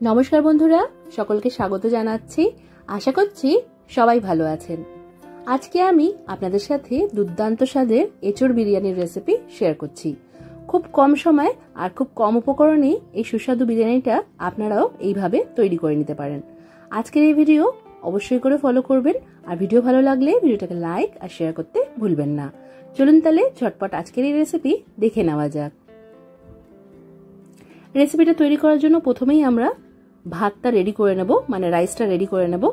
নমস্কার বন্ধুরা, সকলকে স্বাগত জানাচ্ছি। আশা করছি সবাই ভালো আছেন। আজকে আমি আপনাদের সাথে দুর্দান্ত স্বাদের এঁচোড় বিরিয়ানির রেসিপি শেয়ার করছি। খুব কম সময় আর খুব কম উপকরণে এই সুস্বাদু বিরিয়ানিটা আপনারাও এইভাবে তৈরি করে নিতে পারেন। আজকের এই ভিডিও অবশ্যই করে ফলো করবেন, আর ভিডিও ভালো লাগলে ভিডিওটাকে লাইক আর শেয়ার করতে ভুলবেন না। চলুন তাহলে ঝটপট আজকের এই রেসিপি দেখে নেওয়া যাক। রেসিপিটা তৈরি করার জন্য প্রথমেই আমরা ভাতটা রেডি করে নেব, মানে রাইসটা রেডি করে নেব।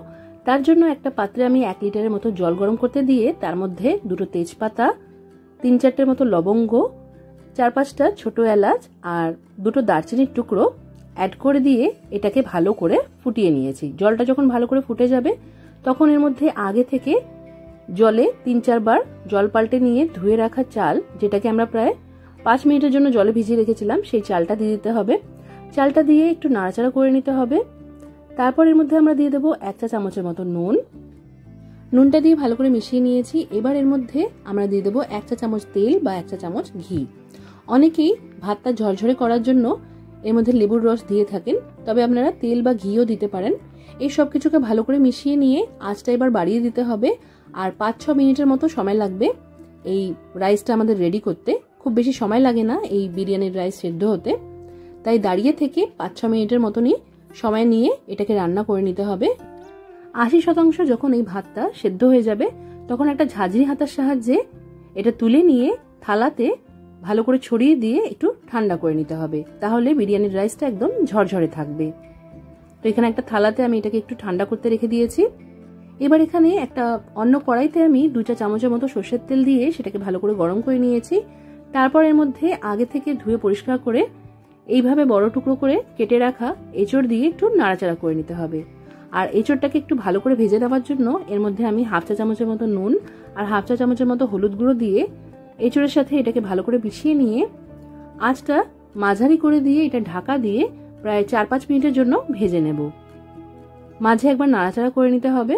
তার জন্য একটা পাত্রে আমি 1 লিটারের মতো জল গরম করতে দিয়ে তার মধ্যে 2টো তেজপাতা, 3-4টের মতো লবঙ্গ, 4-5টা ছোট এলাচ আর 2টো দারচিনির টুকরো অ্যাড করে দিয়ে এটাকে ভালো করে ফুটিয়ে নিয়েছি। জলটা যখন ভালো করে ফুটে যাবে তখন এর মধ্যে আগে থেকে জলে 3-4 বার জল পাল্টে নিয়ে ধুয়ে রাখা চাল, যেটাকে আমরা প্রায় 5 মিনিটের জন্য জলে ভিজিয়ে রেখেছিলাম, সেই চালটা দিয়ে দিতে হবে। চালটা দিয়ে একটু নাড়াচাড়া করে নিতে হবে। তারপর এর মধ্যে আমরা দিয়ে দেবো 1 চা চামচের মতো নুন। নুনটা দিয়ে ভালো করে মিশিয়ে নিয়েছি। এবার এর মধ্যে আমরা দিয়ে দেবো 1 চা চামচ তেল বা 1 চা চামচ ঘি। অনেকেই ভাতটা ঝরঝরে করার জন্য এর মধ্যে লেবুর রস দিয়ে থাকেন, তবে আপনারা তেল বা ঘিও দিতে পারেন। এই সব কিছুকে ভালো করে মিশিয়ে নিয়ে আঁচটা এবার বাড়িয়ে দিতে হবে। আর 5-6 মিনিটের মতো সময় লাগবে এই রাইসটা আমাদের রেডি করতে। খুব বেশি সময় লাগে না এই বিরিয়ানির রাইস সেদ্ধ হতে, তাই দাঁড়িয়ে থেকে 5-6 মিনিটের মতনই সময় নিয়ে এটাকে রান্না করে নিতে হবে। 80% যখন এই ভাতটা সেদ্ধ হয়ে যাবে তখন একটা ঝাঁঝরি হাতার সাহায্যে এটা তুলে নিয়ে থালাতে ভালো করে ছড়িয়ে দিয়ে একটু ঠান্ডা করে নিতে হবে, তাহলে বিরিয়ানির রাইসটা একদম ঝরঝরে থাকবে। তো এখানে একটা থালাতে আমি এটাকে একটু ঠান্ডা করতে রেখে দিয়েছি। এবার এখানে একটা অন্য কড়াইতে আমি 2 চা চামচের মতো সর্ষের তেল দিয়ে সেটাকে ভালো করে গরম করে নিয়েছি। তারপর এর মধ্যে আগে থেকে ধুয়ে পরিষ্কার করে এইভাবে বড় টুকরো করে কেটে রাখা এঁচোড় দিয়ে একটু নাড়াচাড়া করে নিতে হবে। আর এঁচোড়টাকে একটু ভালো করে ভেজে নেওয়ার জন্য এর মধ্যে আমি 1/2 চা চামচের মতো নুন আর 1/2 চা চামচের মতো হলুদ গুঁড়ো দিয়ে এঁচোড়ের সাথে এটাকে ভালো করে মিশিয়ে নিয়ে আঁচটা মাঝারি করে দিয়ে এটা ঢাকা দিয়ে প্রায় 4-5 মিনিটের জন্য ভেজে নেব। মাঝে একবার নাড়াচাড়া করে নিতে হবে,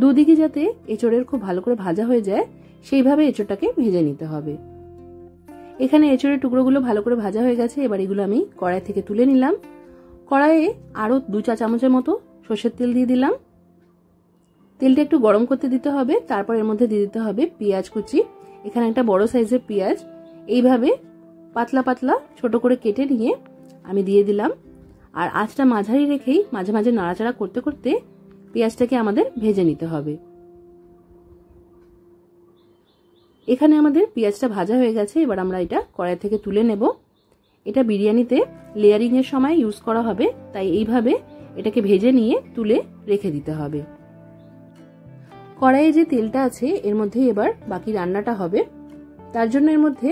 দুদিকে যাতে এঁচোড়ের খুব ভালো করে ভাজা হয়ে যায় সেইভাবে এঁচোড়টাকে ভেজে নিতে হবে। এখানে এঁচোড়ের টুকরোগুলো ভালো করে ভাজা হয়ে গেছে। এবার এগুলো আমি কড়াই থেকে তুলে নিলাম। কড়াইয়ে আরো 2 চা চামচের মতো সর্ষের তেল দিয়ে দিলাম। তেলটা একটু গরম করতে দিতে হবে। তারপর এর মধ্যে দিয়ে দিতে হবে পেঁয়াজ কুচি। এখানে একটা বড় সাইজের পেঁয়াজ এইভাবে পাতলা পাতলা ছোট করে কেটে নিয়ে আমি দিয়ে দিলাম। আর আঁচটা মাঝারি রেখেই মাঝে মাঝে নাড়াচাড়া করতে করতে পেঁয়াজটাকে আমাদের ভেজে নিতে হবে। এখানে আমাদের পেঁয়াজটা ভাজা হয়ে গেছে। এবার আমরা এটা কড়াই থেকে তুলে নেব। এটা বিরিয়ানিতে লেয়ারিং এর সময় ইউজ করা হবে, তাই এইভাবে এটাকে ভেজে নিয়ে তুলে রেখে দিতে হবে। কড়াইয়ে যে তেলটা আছে এর মধ্যে এবার বাকি রান্নাটা হবে। তার জন্য এর মধ্যে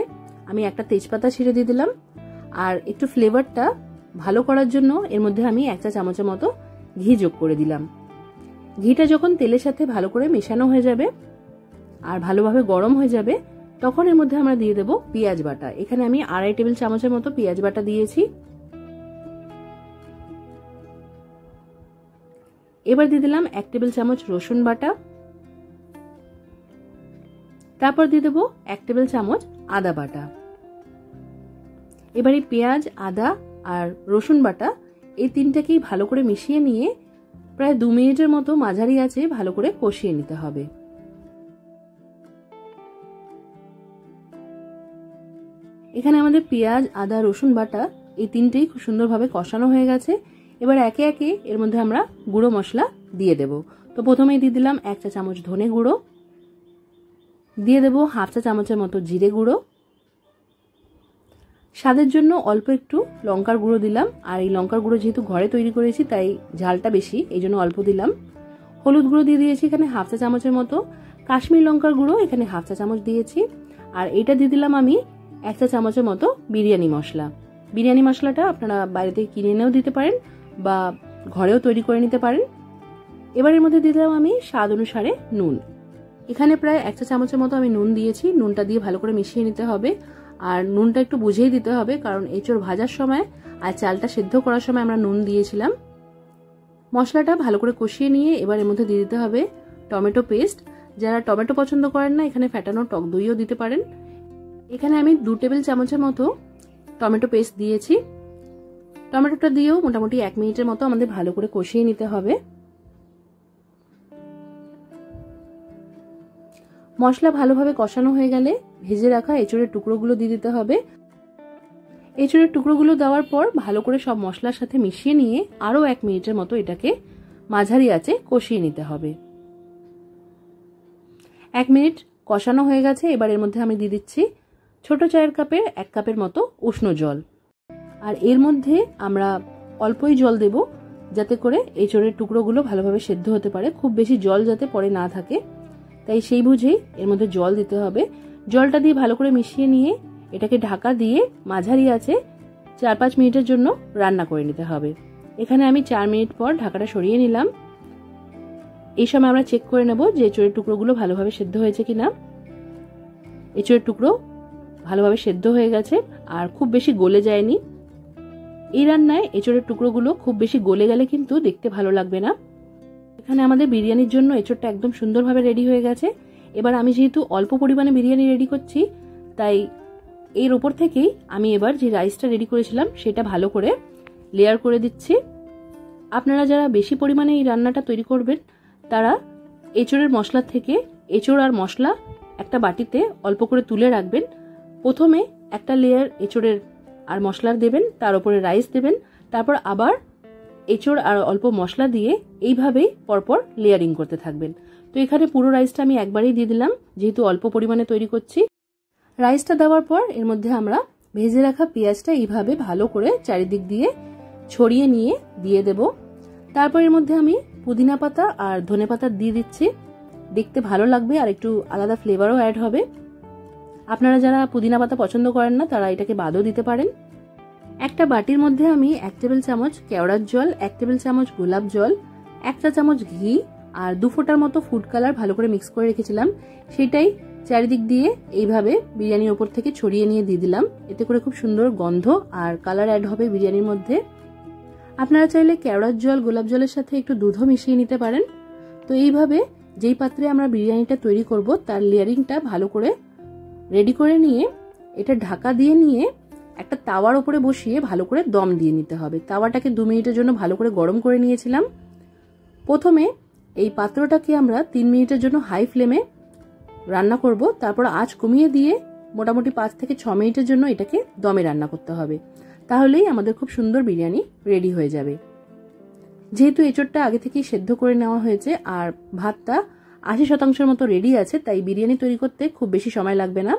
আমি একটা তেজপাতা ছিঁড়ে দিয়ে দিলাম। আর একটু ফ্লেভারটা ভালো করার জন্য এর মধ্যে আমি 1 চা চামচের মতো ঘি যোগ করে দিলাম। ঘিটা যখন তেলের সাথে ভালো করে মেশানো হয়ে যাবে আর ভালোভাবে গরম হয়ে যাবে তখন এর মধ্যে আমরা দিয়ে দেব পেঁয়াজ বাটা। এখানে আমি 2.5 টেবিল চামচের মতো পেঁয়াজ বাটা দিয়েছি। এবার দিয়ে দিলাম 1 টেবিল চামচ রসুন বাটা। তারপর দিয়ে দেব 1 টেবিল চামচ আদা বাটা। এবার এই পেঁয়াজ, আদা আর রসুন বাটা এই তিনটাকেই ভালো করে মিশিয়ে নিয়ে প্রায় 2 মিনিটের মতো মাঝারি আঁচে ভালো করে কষিয়ে নিতে হবে। এখানে আমাদের পেঁয়াজ, আদা, রসুন বাটা এই তিনটেই খুব সুন্দরভাবে কষানো হয়ে গেছে। এবার একে একে এর মধ্যে আমরা গুঁড়ো মশলা দিয়ে দেব। তো প্রথমেই দিয়ে দিলাম 1 চা চামচ ধনে গুঁড়ো, দিয়ে দেব 1/2 চা চামচের মতো জিরে গুঁড়ো, স্বাদের জন্য অল্প একটু লঙ্কার গুঁড়ো দিলাম। আর এই লঙ্কার গুঁড়ো যেহেতু ঘরে তৈরি করেছি তাই ঝালটা বেশি, এই জন্য অল্প দিলাম। হলুদ গুঁড়ো দিয়ে দিয়েছি এখানে 1/2 চা চামচের মতো, কাশ্মীর লঙ্কার গুঁড়ো এখানে 1/2 চা চামচ দিয়েছি। আর এটা দিয়ে দিলাম আমি 1 চা চামচের মতো বিরিয়ানি মশলা। বিরিয়ানি মশলাটা আপনারা বাইরে থেকে কিনে এনেও দিতে পারেন বা ঘরেও তৈরি করে নিতে পারেন। এবার এর মধ্যে দিয়ে দিলাম আমি স্বাদ অনুসারে নুন। এখানে প্রায় 1 চা চামচের মতো আমি নুন দিয়েছি। নুনটা দিয়ে ভালো করে মিশিয়ে নিতে হবে। আর নুনটা একটু বুঝেই দিতে হবে, কারণ এঁচোড় ভাজার সময় আর চালটা সেদ্ধ করার সময় আমরা নুন দিয়েছিলাম। মশলাটা ভালো করে কষিয়ে নিয়ে এবার এর মধ্যে দিয়ে দিতে হবে টমেটো পেস্ট। যারা টমেটো পছন্দ করেন না এখানে ফ্যাটানো টক দইও দিতে পারেন। এখানে আমি 2 টেবিল চামচের মতো টমেটো পেস্ট দিয়েছি। টমেটোটা দিয়েও মোটামুটি 1 মিনিটের মতো আমাদের ভালো করে কষিয়ে নিতে হবে। মশলা ভালোভাবে কষানো হয়ে গেলে ভেজে রাখা এঁচোড়ের টুকরোগুলো দিয়ে দিতে হবে। এঁচোড়ের টুকরোগুলো দেওয়ার পর ভালো করে সব মশলার সাথে মিশিয়ে নিয়ে আরো 1 মিনিটের মতো এটাকে মাঝারি আঁচে কষিয়ে নিতে হবে। 1 মিনিট কষানো হয়ে গেছে। এবার এর মধ্যে আমি দিয়ে দিচ্ছি ছোট চায়ের কাপের 1 কাপের মতো উষ্ণ জল। আর এর মধ্যে আমরা অল্পই জল দেব, যাতে করে এঁচোড়ের টুকরোগুলো ভালোভাবে সেদ্ধ হতে পারে। খুব বেশি জল যাতে পরে না থাকে, তাই সেই বুঝেই এর মধ্যে জল দিতে হবে। জলটা দিয়ে ভালো করে মিশিয়ে নিয়ে এটাকে ঢাকা দিয়ে মাঝারি আঁচে 4-5 মিনিটের জন্য রান্না করে নিতে হবে। এখানে আমি 4 মিনিট পর ঢাকাটা সরিয়ে নিলাম। এই সময় আমরা চেক করে নেব যে এঁচোড়ের টুকরোগুলো ভালোভাবে সেদ্ধ হয়েছে কিনা। এঁচোড়ের টুকরো ভালোভাবে সেদ্ধ হয়ে গেছে আর খুব বেশি গলে যায়নি। এই রান্নায় এঁচোড়ের টুকরোগুলো খুব বেশি গলে গেলে কিন্তু দেখতে ভালো লাগবে না। এখানে আমাদের বিরিয়ানির জন্য এঁচোড়টা একদম সুন্দরভাবে রেডি হয়ে গেছে। এবার আমি যেহেতু অল্প পরিমাণে বিরিয়ানি রেডি করছি, তাই এর ওপর থেকেই আমি এবার যে রাইসটা রেডি করেছিলাম সেটা ভালো করে লেয়ার করে দিচ্ছি। আপনারা যারা বেশি পরিমাণে এই রান্নাটা তৈরি করবেন তারা এঁচোড়ের মশলা থেকে এঁচোড় আর মশলা একটা বাটিতে অল্প করে তুলে রাখবেন। প্রথমে একটা লেয়ার এঁচোড়ের আর মশলার দেবেন, তার উপরে রাইস দেবেন, তারপর আবার এঁচোড় আর অল্প মশলা দিয়ে এইভাবেই পরপর লেয়ারিং করতে থাকবেন। তো এখানে পুরো রাইসটা আমি একবারেই দিয়ে দিলাম, যেহেতু অল্প পরিমাণে তৈরি করছি। রাইসটা দেওয়ার পর এর মধ্যে আমরা ভেজে রাখা পেঁয়াজটা এইভাবে ভালো করে চারিদিক দিয়ে ছড়িয়ে নিয়ে দিয়ে দেব। তারপর এর মধ্যে আমি পুদিনা পাতা আর ধনে পাতা দিয়ে দিচ্ছি। দেখতে ভালো লাগবে আর একটু আলাদা ফ্লেভারও অ্যাড হবে। আপনারা যারা পুদিনা পাতা পছন্দ করেন না তারা এটাকে বাদও দিতে পারেন। একটা বাটির মধ্যে আমি 1 টেবিল চামচ কেওড়ার জল, 1 টেবিল চামচ গোলাপ জল, 1 চা চামচ ঘি আর 2 ফোঁটার মতো ফুড কালার ভালো করে মিক্স করে রেখেছিলাম, সেটাই চারিদিক দিয়ে এইভাবে বিরিয়ানির ওপর থেকে ছড়িয়ে নিয়ে দিয়ে দিলাম। এতে করে খুব সুন্দর গন্ধ আর কালার অ্যাড হবে বিরিয়ানির মধ্যে। আপনারা চাইলে কেওড়ার জল, গোলাপ জলের সাথে একটু দুধও মিশিয়ে নিতে পারেন। তো এইভাবে যেই পাত্রে আমরা বিরিয়ানিটা তৈরি করব তার লেয়ারিংটা ভালো করে রেডি করে নিয়ে এটা ঢাকা দিয়ে নিয়ে একটা তাওয়ার উপরে বসিয়ে ভালো করে দম দিয়ে নিতে হবে। তাওয়াটাকে 2 মিনিটের জন্য ভালো করে গরম করে নিয়েছিলাম। প্রথমে এই পাত্রটাকে আমরা 3 মিনিটের জন্য হাই ফ্লেমে রান্না করব, তারপর আঁচ কমিয়ে দিয়ে মোটামুটি 5 থেকে 6 মিনিটের জন্য এটাকে দমে রান্না করতে হবে। তাহলেই আমাদের খুব সুন্দর বিরিয়ানি রেডি হয়ে যাবে। যেহেতু এঁচোড়টা আগে থেকেই সেদ্ধ করে নেওয়া হয়েছে আর ভাতটা 80% মতো রেডি আছে, তাই বিরিয়ানি তৈরি করতে খুব বেশি সময় লাগবে না।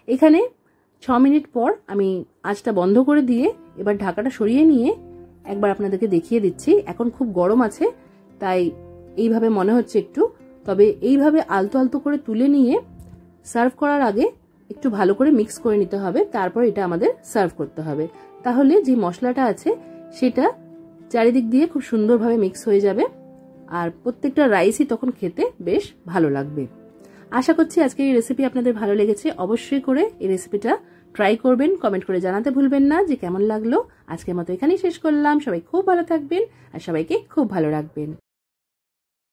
এখানে 6 মিনিট পর আমি আঁচটা বন্ধ করে দিয়ে এবার ঢাকাটা সরিয়ে নিয়ে একবার আপনাদেরকে দেখিয়ে দিচ্ছি। এখন খুব গরম আছে, তাই এইভাবে মনে হচ্ছে একটু, তবে এইভাবে আলতো আলতো করে তুলে নিয়ে সার্ভ করার আগে একটু ভালো করে মিক্স করে নিতে হবে। তারপর এটা আমাদের সার্ভ করতে হবে। তাহলে যে মশলাটা আছে সেটা চারিদিক দিয়ে খুব সুন্দরভাবে মিক্স হয়ে যাবে আর প্রত্যেকটা রাইসই তখন খেতে বেশ ভালো লাগবে। আশা করছি আজকের এই রেসিপি আপনাদের ভালো লেগেছে। অবশ্যই করে এই রেসিপিটা ট্রাই করবেন, কমেন্ট করে জানাতে ভুলবেন না যে কেমন লাগলো। আজকের মতো এখানেই শেষ করলাম। সবাই খুব ভালো থাকবেন আর সবাইকে খুব ভালো রাখবেন।